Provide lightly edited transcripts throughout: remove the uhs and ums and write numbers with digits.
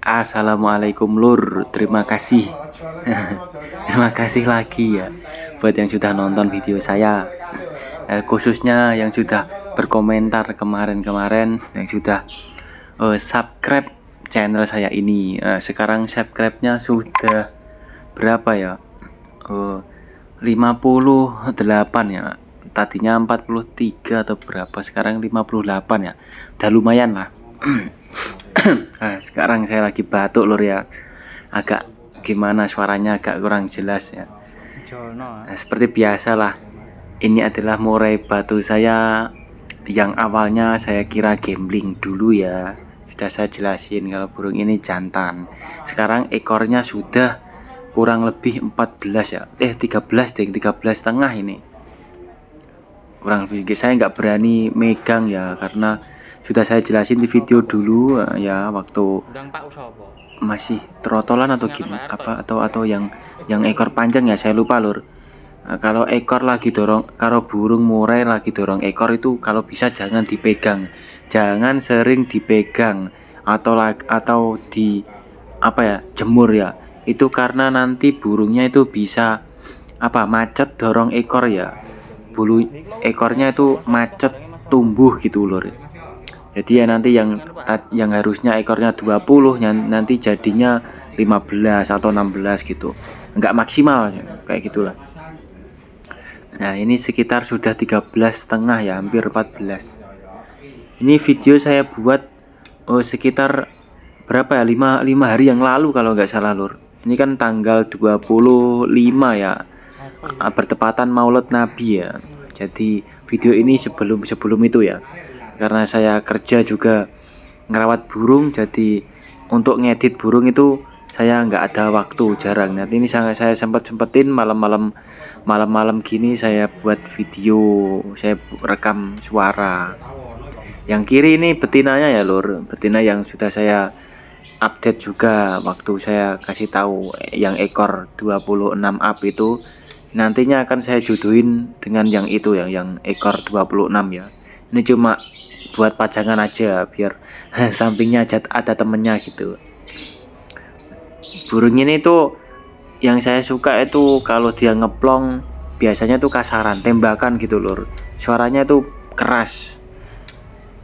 Assalamualaikum Lur, terima kasih. Terima kasih lagi ya buat yang sudah nonton video saya, khususnya yang sudah berkomentar kemarin-kemarin, yang sudah subscribe channel saya ini. Sekarang subscribe-nya sudah berapa ya? 58 ya. Tadinya 43 atau berapa, sekarang 58 ya. Udah lumayan lah. Nah, sekarang saya lagi batuk Lur ya. Agak gimana, suaranya agak kurang jelas ya. Nah, seperti biasa lah. Ini adalah murai batu saya yang awalnya saya kira gambling dulu ya. Sudah saya jelasin kalau burung ini jantan. Sekarang ekornya sudah kurang lebih 14 ya. 13 deh, 13 setengah ini. Kurang lebih, saya nggak berani megang ya karena sudah saya jelasin di video dulu ya, waktu masih trotolan atau gimana apa, atau yang ekor panjang ya, saya lupa Lur. Kalau ekor lagi dorong, kalau burung murai lagi dorong ekor itu kalau bisa jangan dipegang, jangan sering dipegang atau di apa ya, jemur ya. Itu karena nanti burungnya itu bisa macet dorong ekor ya, bulu ekornya itu macet tumbuh gitu Lur. Jadi ya nanti yang harusnya ekornya 20 nanti jadinya 15 atau 16 gitu, nggak maksimal kayak gitulah. Nah, ini sekitar sudah 13,5 ya, hampir 14. Ini video saya buat sekitar berapa ya, 5 hari yang lalu kalau nggak salah Lur. Ini kan tanggal 25 ya, bertepatan Maulid Nabi ya. Jadi video ini sebelum itu ya, karena saya kerja juga ngerawat burung, jadi untuk ngedit burung itu saya nggak ada waktu, jarang. Nanti ini saya sempetin malam-malam gini saya buat video, saya rekam suara. Yang kiri ini betinanya ya Lur, betina yang sudah saya update juga waktu saya kasih tahu yang ekor 26 up itu. Nantinya akan saya jodohin dengan yang itu ya, yang ekor 26 ya. Ini cuma buat pajangan aja biar sampingnya ada temennya gitu. Burung ini tuh yang saya suka itu kalau dia ngeplong biasanya tuh kasaran, tembakan gitu Lur. Suaranya tuh keras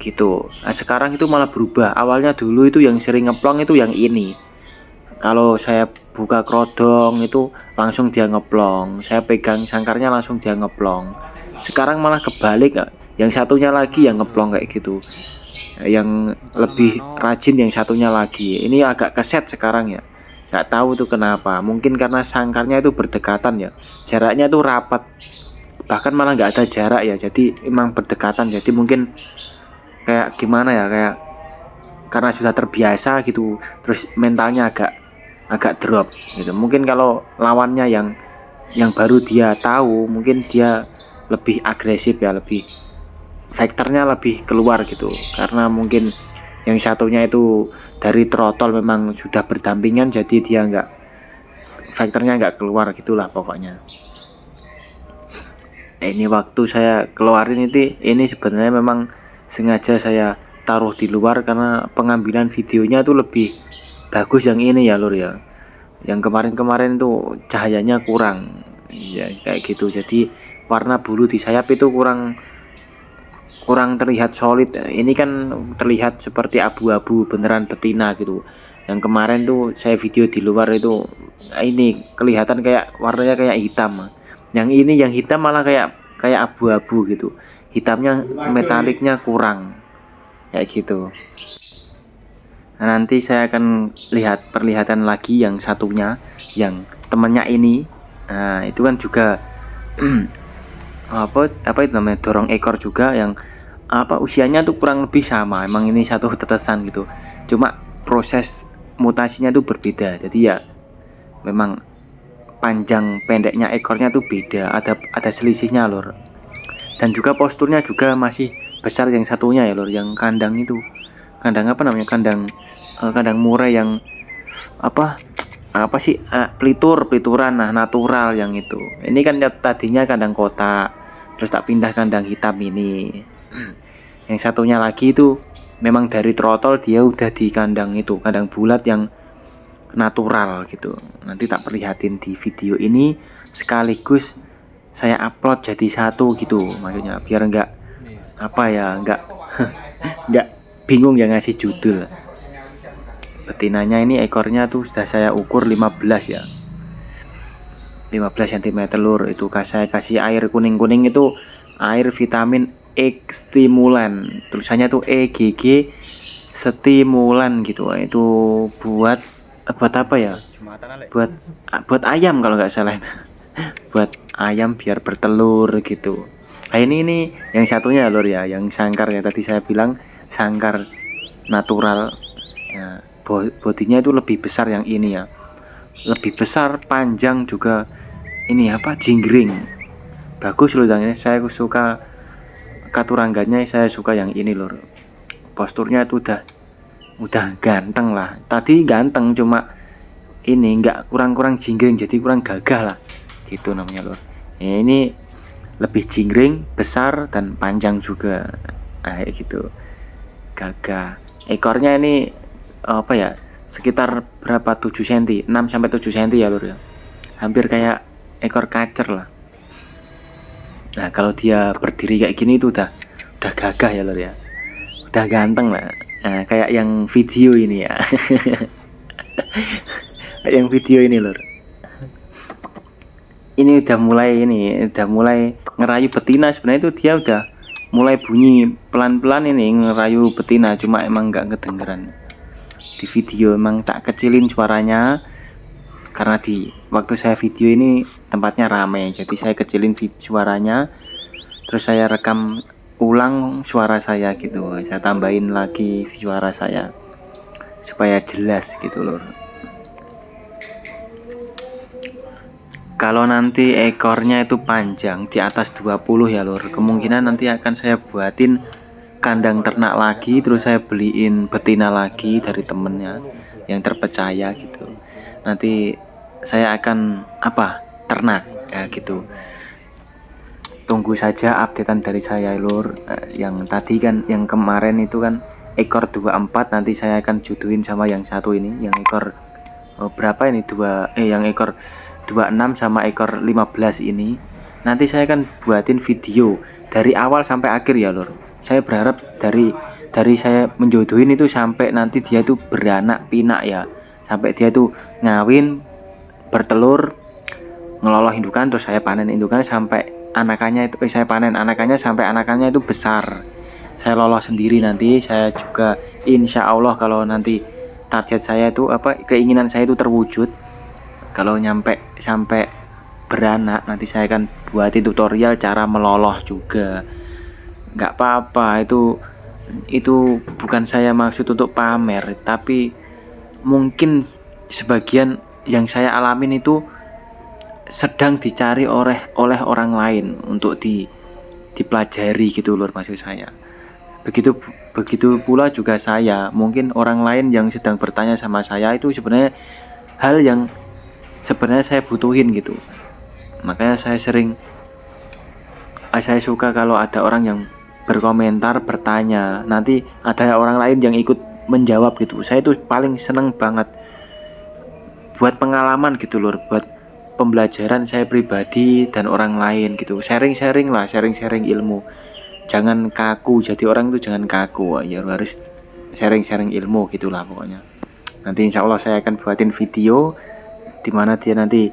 gitu. Nah, sekarang itu malah berubah. Awalnya dulu itu yang sering ngeplong itu yang ini. Kalau saya buka kerodong itu langsung dia ngeplong, saya pegang sangkarnya langsung dia ngeplong. Sekarang malah kebalik, yang satunya lagi yang ngeplong kayak gitu, yang lebih rajin yang satunya lagi. Ini agak keset sekarang ya, nggak tahu tuh kenapa. Mungkin karena sangkarnya itu berdekatan ya, jaraknya tuh rapat, bahkan malah nggak ada jarak ya, jadi emang berdekatan. Jadi mungkin kayak gimana ya, kayak karena sudah terbiasa gitu, terus mentalnya agak drop gitu. Mungkin kalau lawannya yang baru dia tahu, mungkin dia lebih agresif ya, lebih faktornya lebih keluar gitu, karena mungkin yang satunya itu dari trotol memang sudah berdampingan, jadi dia faktornya nggak keluar gitulah pokoknya. Ini waktu saya keluarin ini sebenarnya memang sengaja saya taruh di luar karena pengambilan videonya tuh lebih bagus yang ini ya Lur ya. Yang kemarin tuh cahayanya kurang ya, kayak gitu. Jadi warna bulu di sayap itu kurang terlihat solid. Ini kan terlihat seperti abu-abu beneran betina gitu. Yang kemarin tuh saya video di luar itu ini kelihatan kayak warnanya kayak hitam. Yang ini yang hitam malah kayak abu-abu gitu. Hitamnya metaliknya kurang kayak gitu. Nah, nanti saya akan lihat perlihatan lagi yang satunya, yang temannya ini. Nah, itu kan juga apa itu namanya, dorong ekor juga, yang usianya tuh kurang lebih sama. Emang ini satu tetesan gitu, cuma proses mutasinya tuh berbeda. Jadi ya memang panjang pendeknya ekornya tuh beda, ada selisihnya Lur. Dan juga posturnya juga masih besar yang satunya ya Lur, yang kandang itu. Kandang apa namanya, kandang murai yang pelituran, nah natural yang itu. Ini kan tadinya kandang kotak, terus tak pindah kandang hitam ini. Yang satunya lagi itu memang dari trotol dia udah di kandang itu, kandang bulat yang natural gitu. Nanti tak perlihatin di video ini, sekaligus saya upload jadi satu gitu, maksudnya biar enggak apa ya, enggak enggak bingung ya ngasih judul. Betinanya ini ekornya tuh sudah saya ukur 15 ya, 15 cm lur. Itu saya kasih air kuning-kuning, itu air vitamin E stimulan, tulisannya tuh EGG stimulan gitu. Itu buat apa ya, buat ayam kalau nggak salah. Buat ayam biar bertelur gitu. Nah, ini yang satunya lur ya, yang sangkar ya, tadi saya bilang sangkar natural ya, bodinya itu lebih besar yang ini ya, lebih besar, panjang juga, ini apa, jinggring, bagus loh ini. Saya suka katurangganya, saya suka yang ini lur, posturnya itu udah ganteng lah. Tadi ganteng, cuma ini nggak kurang jinggring, jadi kurang gagah lah gitu namanya lur. Ya, ini lebih jinggring, besar dan panjang juga, gitu, gagah. Ekornya ini apa ya, sekitar berapa, 7 cm, 6 sampai 7 cm ya lur ya, hampir kayak ekor kacer lah. Nah kalau dia berdiri kayak gini itu udah gagah ya lur ya, udah ganteng lah. Nah, kayak yang video ini ya. Kayak yang video ini lur, ini udah mulai ngerayu betina. Sebenarnya itu dia udah mulai bunyi pelan-pelan ini ngerayu betina, cuma emang nggak kedengeran di video. Emang tak kecilin suaranya karena di waktu saya video ini tempatnya rame, jadi saya kecilin suaranya, terus saya rekam ulang suara saya gitu, saya tambahin lagi suara saya supaya jelas gitu loh. Kalau nanti ekornya itu panjang di atas 20 ya lur, kemungkinan nanti akan saya buatin kandang ternak lagi, terus saya beliin betina lagi dari temennya yang terpercaya gitu. Nanti saya akan ternak ya gitu. Tunggu saja updatean dari saya lur. Yang tadi kan, yang kemarin itu kan ekor 24, nanti saya akan jodohin sama yang satu ini, yang ekor berapa ini, yang ekor 26 sama ekor 15 ini. Nanti saya akan buatin video dari awal sampai akhir ya lur. Saya berharap dari saya menjodohin itu sampai nanti dia itu beranak pinak ya, sampai dia itu ngawin, bertelur, ngeloloh indukan, terus saya panen indukan sampai anakannya itu, saya panen anakannya sampai anakannya itu besar, saya lolos sendiri. Nanti saya juga insya Allah kalau nanti target saya itu keinginan saya itu terwujud, kalau sampai beranak, nanti saya akan buatin tutorial cara meloloh juga. Nggak apa-apa, itu bukan saya maksud untuk pamer, tapi mungkin sebagian yang saya alamin itu sedang dicari oleh orang lain untuk dipelajari gitu lur, maksud saya. Begitu pula juga saya, mungkin orang lain yang sedang bertanya sama saya itu sebenarnya hal yang sebenarnya saya butuhin gitu. Makanya saya suka kalau ada orang yang berkomentar, bertanya, nanti ada orang lain yang ikut menjawab gitu. Saya itu paling seneng banget, buat pengalaman gitu lur, buat pembelajaran saya pribadi dan orang lain gitu. Sharing ilmu. Jangan kaku, jadi orang itu jangan kaku ya, harus sharing ilmu gitulah pokoknya. Nanti insya Allah saya akan buatin video dimana dia nanti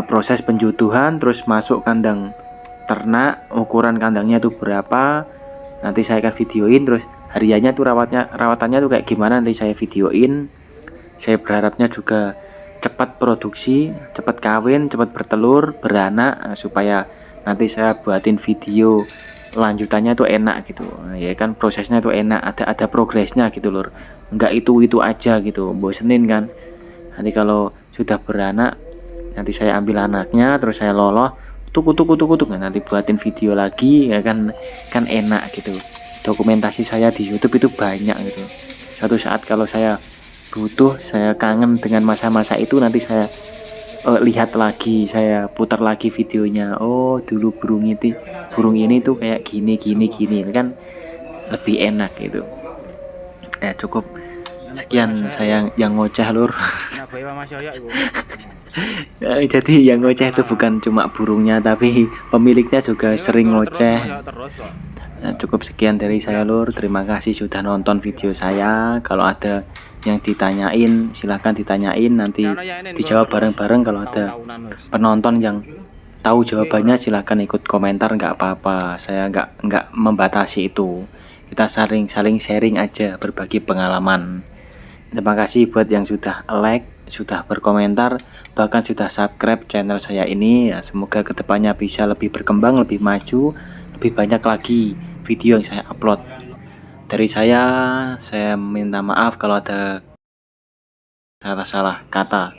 proses penjodohan, terus masuk kandang ternak, ukuran kandangnya tuh berapa, nanti saya akan videoin. Terus hariannya tuh rawatannya tuh kayak gimana, nanti saya videoin. Saya berharapnya juga cepat produksi, cepat kawin, cepat bertelur, beranak, supaya nanti saya buatin video lanjutannya tuh enak gitu ya kan, prosesnya tuh enak, ada progresnya gitu lur, enggak itu aja gitu, bosenin kan. Nanti kalau sudah beranak, nanti saya ambil anaknya, terus saya loloh, tuk, nanti buatin video lagi ya kan enak gitu. Dokumentasi saya di YouTube itu banyak gitu. Satu saat kalau saya butuh, saya kangen dengan masa-masa itu, nanti saya lihat lagi, saya putar lagi videonya. Oh dulu burung ini tuh kayak gini kan, lebih enak gitu. Ya cukup sekian saya yang ngoceh lur. Jadi yang ngoceh itu bukan cuma burungnya tapi pemiliknya juga sering ngoceh. Nah, cukup sekian dari saya lur. Terima kasih sudah nonton video saya. Kalau ada yang ditanyain silahkan ditanyain, nanti dijawab bareng-bareng. Kalau ada penonton yang tahu jawabannya silahkan ikut komentar, nggak apa-apa. Saya nggak membatasi itu. Kita saling sharing aja, berbagi pengalaman. Terima kasih buat yang sudah like, sudah berkomentar, bahkan sudah subscribe channel saya ini. Ya, semoga kedepannya bisa lebih berkembang, lebih maju, lebih banyak lagi video yang saya upload. Dari saya minta maaf kalau ada salah-salah kata.